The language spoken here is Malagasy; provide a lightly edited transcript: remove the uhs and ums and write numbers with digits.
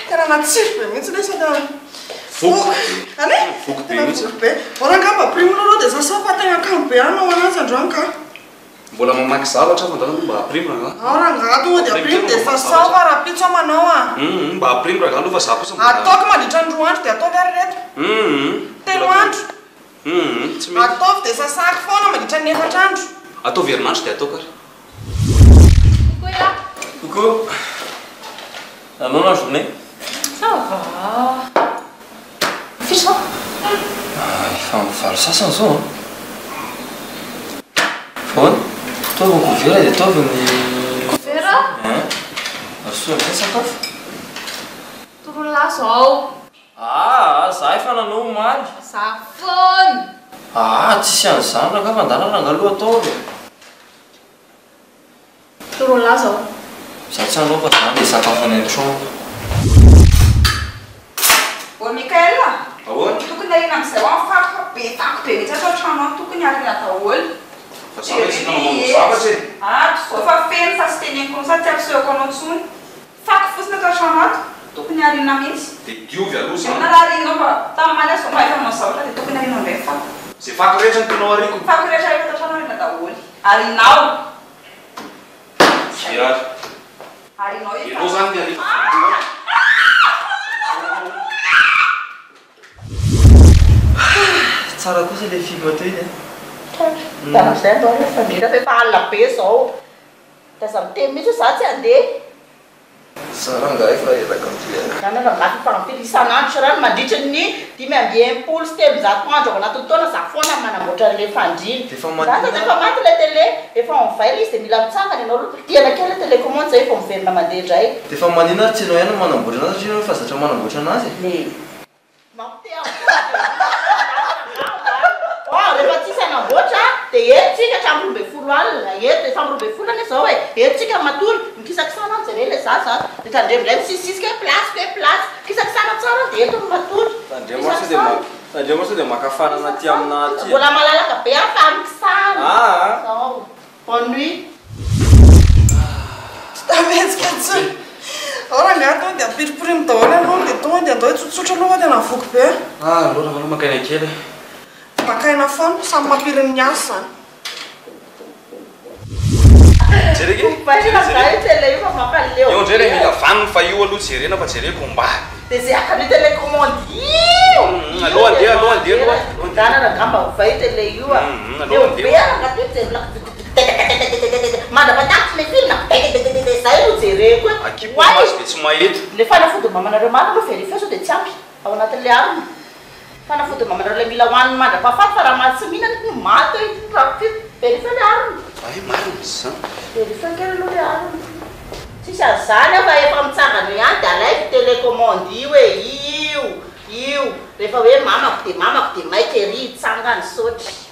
Tena natsiro be mihitsy ilay sady foko. Any e? Tena foko be. Ora angamba aprimo aloha dia zaho fa tegna kamo be anao anazy androany ka. Mbola mamaky zavatra fa ndana mba aprimo raha. Ora angamba tonga dia aprimo dia fa saova raha pitso amanao a. Mba aprimo raha aloha fa zaho kosa. Ataoko mandritra ny 2 andro dia ataovy ary reto. 3 andro. Tsy mety. Ataovy dia sasako foana mandritra ny 4 andro. Ataovy herinandro dia ataoko ary. Coucou. Allons la journée. Ça va. Fais ça. Il faut me faire ça sans ça. Fon. Toi vous couvrir et toi vous me. Couvrir? Hein? Asso que ça cof. Tu roule la sol. Ah, ça il faut la non mal. Ça fun. Ah, tu sais ensemble quand on a ngalo toi. Tu roule la sol. Ça tient l'eau pas tant, mais ça pas fait une chambre. Ô Micaela, Ahoana? tokony ariana amin'izay ho amin'ny be tako be mihitsy atao trano ao tokony ariana daholo. Fa zaho hoe tsy nanao zavatra e. Zao fa feno fa tsy teneniko sady tsy ampisehoko anao intsony. Fako fotsiny atao trano ato, tokony ariana mihitsy. Dia diovy aloha Na izany. raha arianao fa tamin'ny maly azo mba efa manao zavatra dia tokony arianao indray fako. Izay fako rehetra ny tenao ariko. Fako rehetra rehetra atao trano ariana daholo. Arianao. Tsy ary. Arianao efa. Ianao zany dia ariko. Tsara kosa le film toy iny. Tamin'izay andao rehefa indrindra fa efa alina be izao. Dia zaho miteny mihitsy hoe zaho tsy handeha. Tsara nga efa elaka amin'ity. Zany raha mafy fagnafily isan'andro sy rano mandritra ny 5 sy 8 andro ao anaty taona zaho foana manamboatra le fandrina. Efa Zany efa maty le télé, efa envair izy dia mila mitsangana ianao aloha tiana kely télécommande zay efa miverina mandeha indray. Dia efa maninona tsy ianao ihany no manamboatra anazy satria fa zatra manamboatra anazy. Le mampitea rehefa tsisy anamboatra dia etsika hatramin'ny 12 alina eto efa amin'ny 12 alina izao hoe etsika matory mikisakisana amin'izay re le zaza dia tandremo ilay misisisika hoe place kisakisana tsara dia eto ny matory. Tandremo dia makafana anaty aminaty. Mbola malalaka be afa mikisana. Zao. Bonne nuit. Tsy tametsika tsy. Ora angaha tonga dia ampiriporimo daholo aloha dia tonga dia andao tsotsotra aloha dia navoky be. Aloha raha makaina kely. Makaina foana samy mampirin'ny asa zany. Jereka e? Patrina zay télé io fa mampaleo. Io ndray mila vaniny fa io aloha jerena fa jereko mba. Dia zay akany télécommande io. Aloha andeha. Dana raha gamba ovay télé io a. Dia obeaka ty jerena. Mandrapatakitsy le film. Zay no jereko. Akipo maso dia tsy mahita. Le fanafody mamanareo maro aloha vérifie sao dia tsy ampy ao anatin'ilay arina. Fanafody mamanareo ilay mila hohaniny mandrapahafaty fa raha maty tsy mihinana ny maty raha vérifie le arina. Ay marina izany. Vérifie kely aloha le arina. Tsisy azany aho fa efa mitsangana ihany dia alaiko télécommande io hoe io rehefa hoe mamako dia maika ery hitsangany sotry.